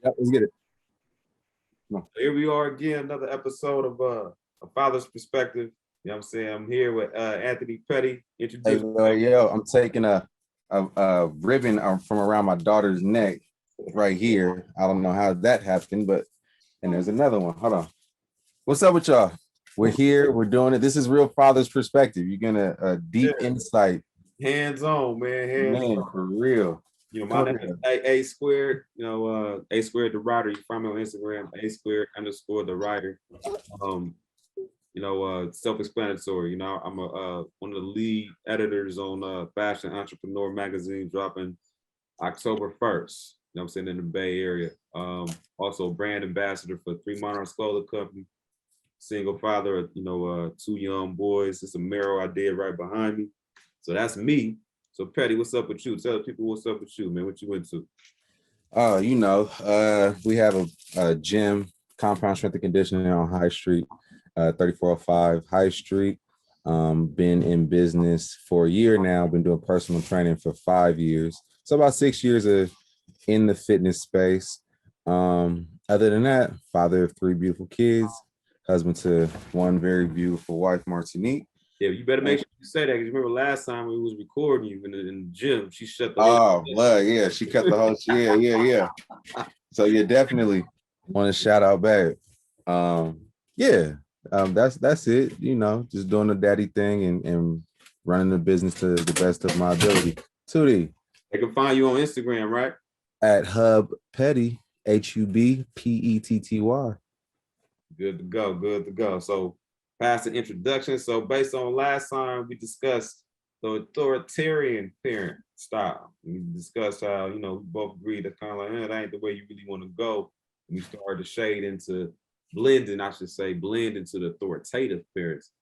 Yep, let's get it. Here we are again, another episode of A Father's Perspective. You know what I'm saying? I'm here with Anthony Petty. Hey, Introduce yo, I'm taking a ribbon from around my daughter's neck right here. I don't know how that happened, but and there's another one. Hold on. What's up with y'all? We're here. We're doing it. This is Real Father's Perspective. You're gonna deep insight. hands on, man. Hands Man, on. for real. You know, my name is A Squared. You know, A Squared the writer. You can find me on Instagram, A Squared _ the writer. Self-explanatory. You know, I'm one of the lead editors on Fashion Entrepreneur magazine, dropping October 1st. You know what I'm saying, in the Bay Area. Also brand ambassador for Three Monarchs Clothing Company. Single father of, two young boys. It's a mural I did right behind me. So that's me. So Petty, what's up with you? Tell the people what's up with you, man. What you into? We have a gym, Compound Strength and Conditioning on High Street, 3405 High Street. Been in business for a year now. Been doing personal training for 5 years. So about 6 years in the fitness space. Other than that, father of 3 beautiful kids, husband to one very beautiful wife, Martinique. Yeah, you better make sure you say that, because you remember last time we was recording you in the gym, she shut the whole yeah, she cut the whole yeah. So you definitely want to shout out back. That's it. You know, just doing the daddy thing and running the business to the best of my ability. Tootie. They can find you on Instagram, right? At Hub Petty, HUBPETTY. Good to go, good to go. So past the introduction. So based on last time, we discussed the authoritarian parent style. We discussed how, we both agreed that kind of like, that ain't the way you really want to go. And we started to shade into blend into the authoritative parents.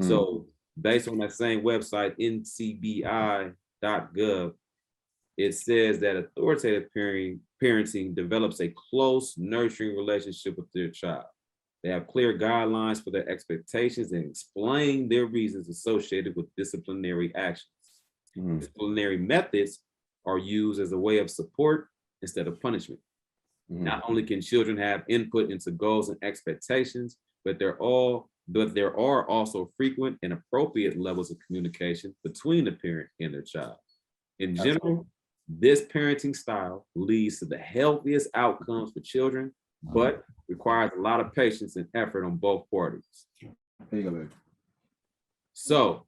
So based on that same website, ncbi.gov, it says that authoritative parenting develops a close, nurturing relationship with their child. They have clear guidelines for their expectations and explain their reasons associated with disciplinary actions. Disciplinary methods are used as a way of support instead of punishment. Not only can children have input into goals and expectations, but there are also frequent and appropriate levels of communication between the parent and their child. In general, this parenting style leads to the healthiest outcomes for children, but requires a lot of patience and effort on both parties. There you go, baby. So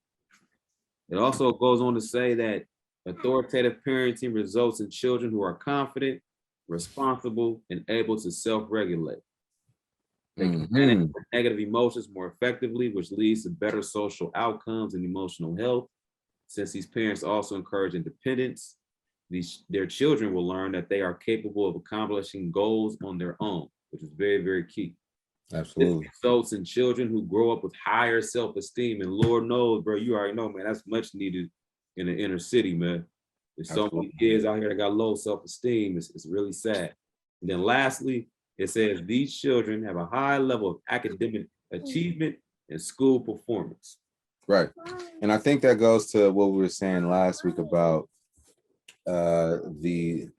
it also goes on to say that authoritative parenting results in children who are confident, responsible, and able to self-regulate. They can manage negative emotions more effectively, which leads to better social outcomes and emotional health. Since these parents also encourage independence, their children will learn that they are capable of accomplishing goals on their own, which is very, very key. Absolutely. This results in children who grow up with higher self-esteem, and Lord knows, bro, you already know, man, that's much needed in the inner city, man. There's so many kids out here that got low self-esteem. It's really sad. And then lastly, it says these children have a high level of academic achievement and school performance. Right. And I think that goes to what we were saying last week about the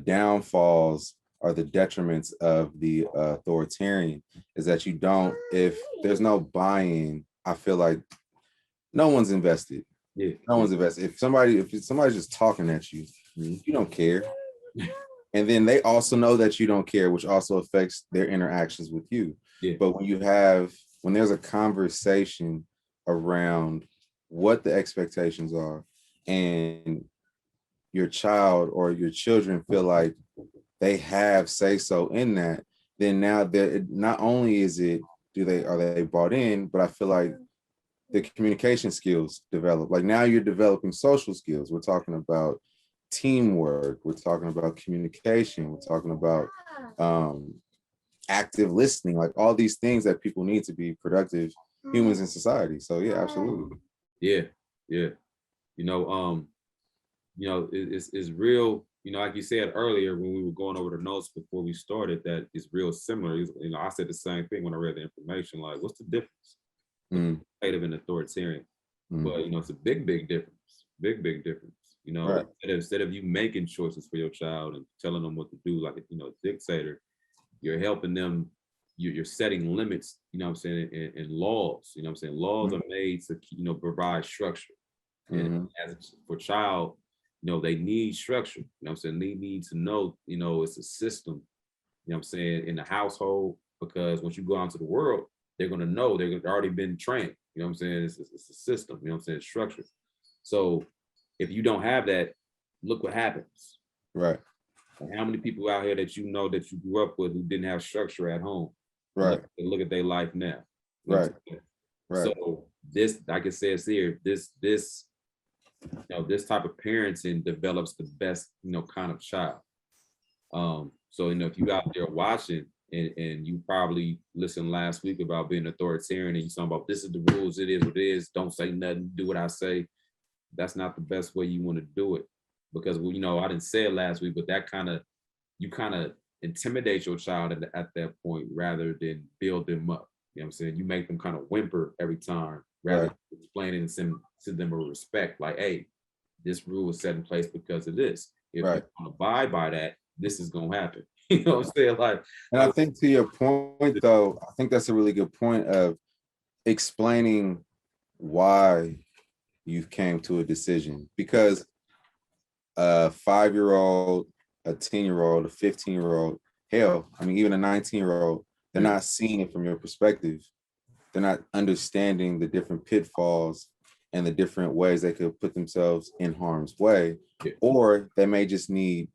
downfalls or the detriments of the authoritarian, is that you don't, if there's no buy-in, I feel like no one's invested. Yeah. No one's invested. If somebody's just talking at you, you don't care. And then they also know that you don't care, which also affects their interactions with you. Yeah. But when there's a conversation around what the expectations are, and your child or your children feel like they have say so in that, then now that not only are they bought in, but I feel like the communication skills develop. Like now you're developing social skills. We're talking about teamwork. We're talking about communication. We're talking about active listening, like all these things that people need to be productive humans in society. So yeah, absolutely. Yeah. It's real, like you said earlier when we were going over the notes before we started, that it's real similar. I said the same thing when I read the information, like, what's the difference? Native and authoritarian. But it's a big difference. Big difference. You know, Right. instead of you making choices for your child and telling them what to do, like a dictator, you're helping them. You're setting limits. You know what I'm saying? And laws. You know what I'm saying? Laws are made to provide structure. And Mm-hmm. for child, they need structure. You know what I'm saying? They need to know, it's a system, you know what I'm saying, in the household, because once you go out into the world, they're going to know they've already been trained. You know what I'm saying? It's a system, you know what I'm saying? Structure. So if you don't have that, look what happens. Right. And how many people out here that that you grew up with who didn't have structure at home? Right. Look at their life now. You know Right. Right. So this, like it says here, this type of parenting develops the best, kind of child. So if you out there watching and you probably listened last week about being authoritarian and you talking about this is the rules, it is what it is, don't say nothing, do what I say. That's not the best way you want to do it. Because I didn't say it last week, but that you kind of intimidate your child at that point rather than build them up. You know what I'm saying? You make them kind of whimper every time rather than explaining to them with respect, like, hey, this rule was set in place because of this. If you don't abide by that, this is gonna happen. You know what I'm saying? Like, and I think to your point, though, I think that's a really good point of explaining why you came to a decision, because a 5-year-old, a 10-year-old, a 15-year-old, hell, I mean, even a 19-year-old, they're not seeing it from your perspective. They're not understanding the different pitfalls and the different ways they could put themselves in harm's way, or they may just need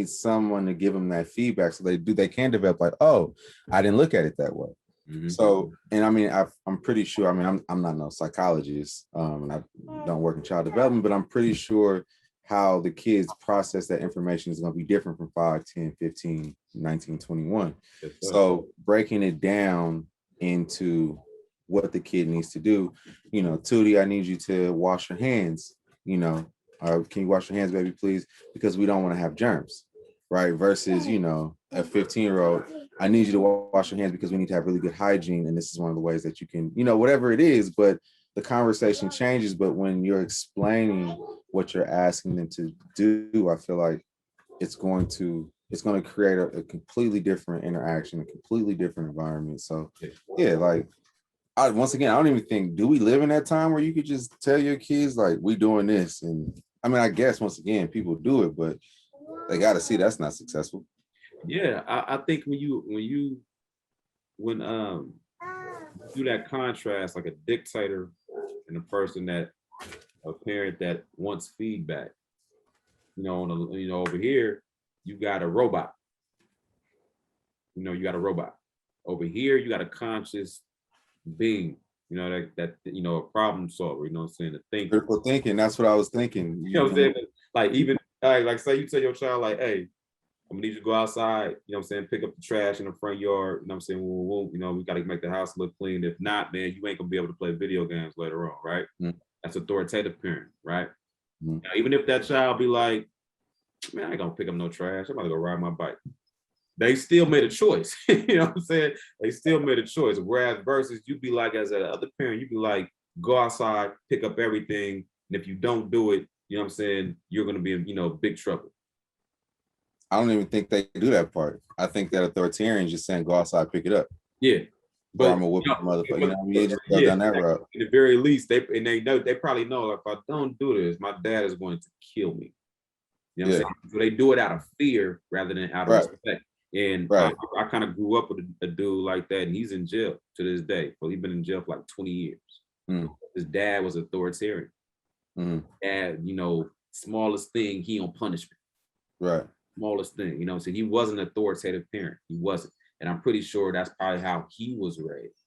someone to give them that feedback so they can develop, like, oh, I didn't look at it that way. Mm-hmm. So, and I mean, I'm pretty sure, I mean, I'm not no psychologist, and I don't work in child development, but I'm pretty sure how the kids process that information is going to be different from 5, 10, 15, 19, 21. Yes, so breaking it down into what the kid needs to do, Tootie, I need you to wash your hands, can you wash your hands, baby, please? Because we don't want to have germs, right? Versus, a 15-year-old, I need you to wash your hands because we need to have really good hygiene. And this is one of the ways that you can, whatever it is, but the conversation changes. But when you're explaining what you're asking them to do, I feel like it's going to create a completely different interaction, a completely different environment. So yeah, like, once again, I don't even think, do we live in that time where you could just tell your kids, like, we doing this? And I mean, I guess once again, people do it, but they got to see that's not successful. Yeah, I think when you do that contrast, like a dictator and a parent that wants feedback, over here, you got a robot. You got a robot. Over here, you got a conscious being, that a problem solver, you know what I'm saying? The thinker. Critical thinking, that's what I was thinking. You know what I'm saying? Like, even like say you tell your child, like, hey, I'm gonna need you to go outside, you know what I'm saying, pick up the trash in the front yard, you know what I'm saying? We gotta make the house look clean. If not, man, you ain't gonna be able to play video games later on, right? Mm-hmm. That's authoritative parent, right? Mm-hmm. Now, even if that child be like, man, I ain't gonna pick up no trash, I'm about to go ride my bike. They still made a choice. You know what I'm saying? They still made a choice. Whereas versus you'd be like, as an other parent, you'd be like, go outside, pick up everything. And if you don't do it, you know what I'm saying, you're going to be in, big trouble. I don't even think they do that part. I think that authoritarians just saying, go outside, pick it up. Yeah. But I'm a whooping motherfucker. You just go down that route. At the very least, they probably know, if I don't do this, my dad is going to kill me. You know what I'm saying? So they do it out of fear rather than out of respect. And I kind of grew up with a dude like that, and he's in jail to this day. Well, he's been in jail for like 20 years. Mm. His dad was authoritarian. Mm. Dad, smallest thing, he on punishment. Right. Smallest thing, so he wasn't an authoritative parent. He wasn't. And I'm pretty sure that's probably how he was raised.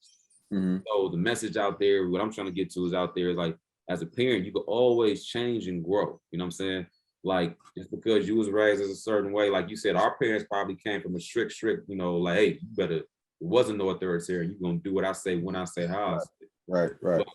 Mm-hmm. So the message out there, what I'm trying to get to is out there is like, as a parent, you can always change and grow. You know what I'm saying? Like, just because you was raised as a certain way, like you said, our parents probably came from a strict, like, hey, you better, it wasn't no authoritarian. You're going to do what I say, when I say, how I say. Right.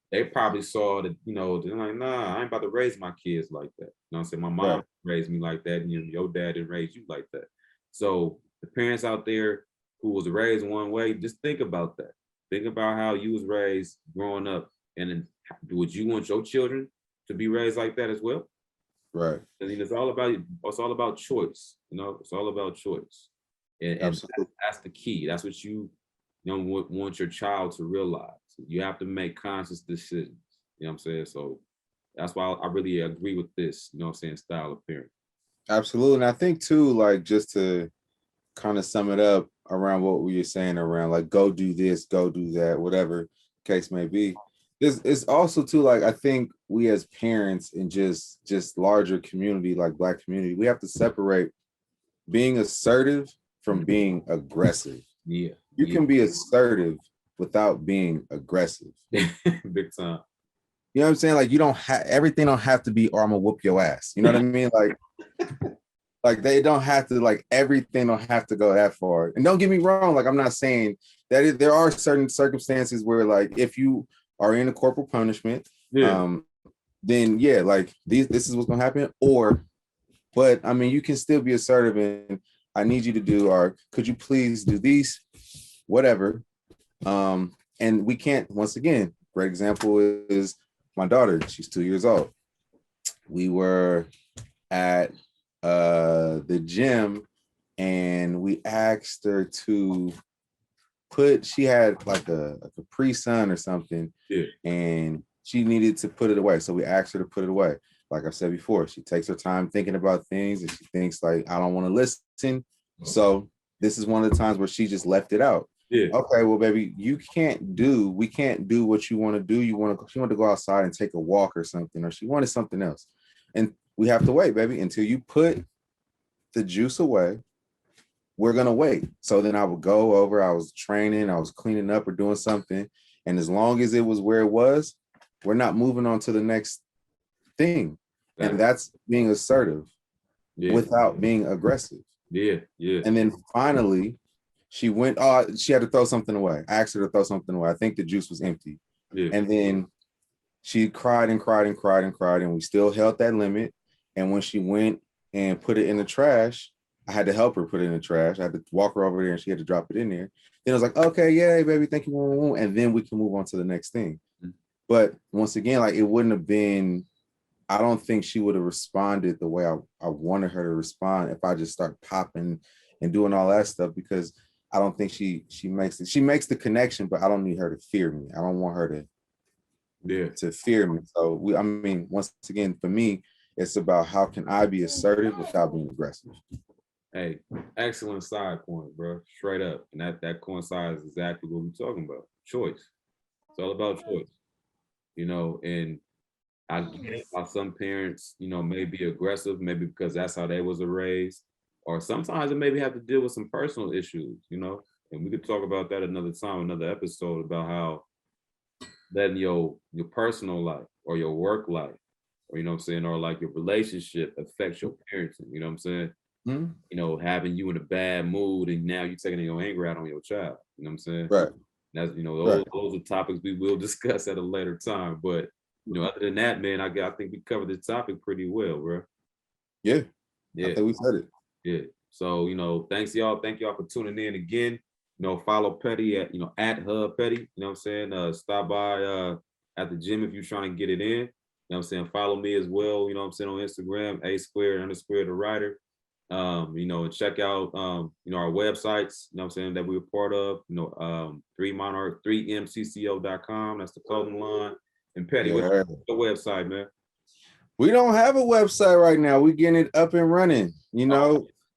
They probably saw that, they're like, nah, I ain't about to raise my kids like that. You know what I'm saying? My mom raised me like that, and your dad didn't raise you like that. So the parents out there who was raised one way, just think about that. Think about how you was raised growing up, and then would you want your children to be raised like that as well. Right. I mean, it's all about choice. You know, it's all about choice, and Absolutely. that's the key. That's what you know want your child to realize. You have to make conscious decisions. You know what I'm saying? So that's why I really agree with this. You know what I'm saying? Style of parenting. Absolutely. And I think too, like just to kind of sum it up around what we were saying around like go do this, go do that, whatever case may be. This is also too like I think we as parents and just larger community like Black community, we have to separate being assertive from being aggressive. Yeah, You yeah, can be assertive without being aggressive. big time. You know what I'm saying? Like you don't have everything don't have to be or I'm gonna whoop your ass. You know what I mean? Like they don't have to like everything don't have to go that far. And don't get me wrong, like I'm not saying that there are certain circumstances where like if you are in a corporal punishment, Yeah, then yeah, like this is what's gonna happen. Or but I mean you can still be assertive and I need you to do or could you please do these, whatever. And we can't once again, great example is my daughter, she's 2 years old. We were at the gym and we asked her to she had like a Capri Sun or something yeah, and she needed to put it away. So we asked her to put it away. Like I said before, she takes her time thinking about things and she thinks like, I don't want to listen. So this is one of the times where she just left it out. yeah, Okay, well, baby, we can't do what you want to do. She wanted to go outside and take a walk or something, or she wanted something else. And we have to wait, baby, until you put the juice away. We're gonna wait. So then I would go over, I was training, I was cleaning up or doing something. And as long as it was where it was, we're not moving on to the next thing. And that's being assertive yeah, without being aggressive. yeah, yeah, And then finally, she had to throw something away. I asked her to throw something away. I think the juice was empty. yeah, And then she cried and cried and cried and cried, and we still held that limit. And when she went and put it in the trash, I had to help her put it in the trash. I had to walk her over there and she had to drop it in there. Then I was like, okay, yay, baby, thank you. And then we can move on to the next thing. Mhm. But once again, like it wouldn't have been, I don't think she would have responded the way I wanted her to respond if I just start popping and doing all that stuff because I don't think she makes it. She makes the connection, but I don't need her to fear me. I don't want her yeah. to fear me. So I mean, once again, for me, it's about how can I be assertive without being aggressive. Hey, excellent side point, bro. Straight up, and that coincides exactly what we're talking about. Choice. It's all about choice, you know. And I get how some parents, you know, may be aggressive, maybe because that's how they was raised, or sometimes it maybe have to deal with some personal issues, you know. And we could talk about that another time, another episode about how letting your personal life or your work life, or you know what I'm saying, or like your relationship affects your parenting. You know what I'm saying? Mm-hmm. You know, having you in a bad mood and now you're taking your anger out on your child. You know what I'm saying? Right. That's you know, Right. those are topics we will discuss at a later time. But you know, other than that, man, I think we covered this topic pretty well, bro. Yeah. I Yeah, think we said it. yeah. So, you know, thanks y'all. Thank y'all for tuning in again. You know, follow Petty at, at Hub Petty. You know what I'm saying? Stop by at the gym if you're trying to get it in. You know what I'm saying? Follow me as well, you know what I'm saying, on Instagram, A__ the writer. You know, and check out our websites, you know what I'm saying, that we were part of, 3monarch 3mcco.com. That's the clothing line. And Petty, what's Yeah. the website, man? We don't have a website right now. We're getting it up and running.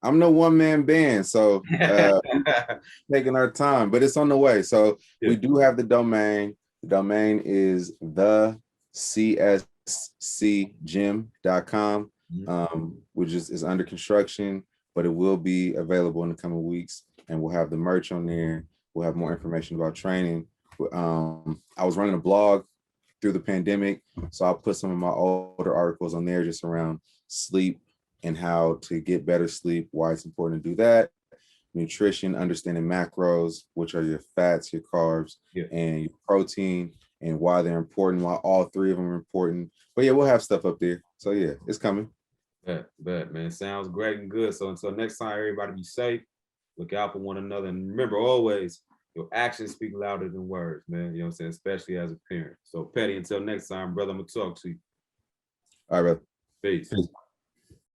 I'm no one-man band, so taking our time, but it's on the way. So we do have the domain. The domain is the cscgym.com, which is under construction, but it will be available in the coming weeks. And we'll have the merch on there. We'll have more information about training. I was running a blog through the pandemic, so I'll put some of my older articles on there just around sleep and how to get better sleep, why it's important to do that, nutrition, understanding macros, which are your fats, your carbs, and your protein, and why they're important, why all three of them are important. But yeah, we'll have stuff up there. So yeah, it's coming. Bet, man. Sounds great and good. So until next time, everybody be safe. Look out for one another. And remember always, your actions speak louder than words, man. You know what I'm saying? Especially as a parent. So Petty, until next time, brother, I'm gonna talk to you. All right, brother. Peace. Peace.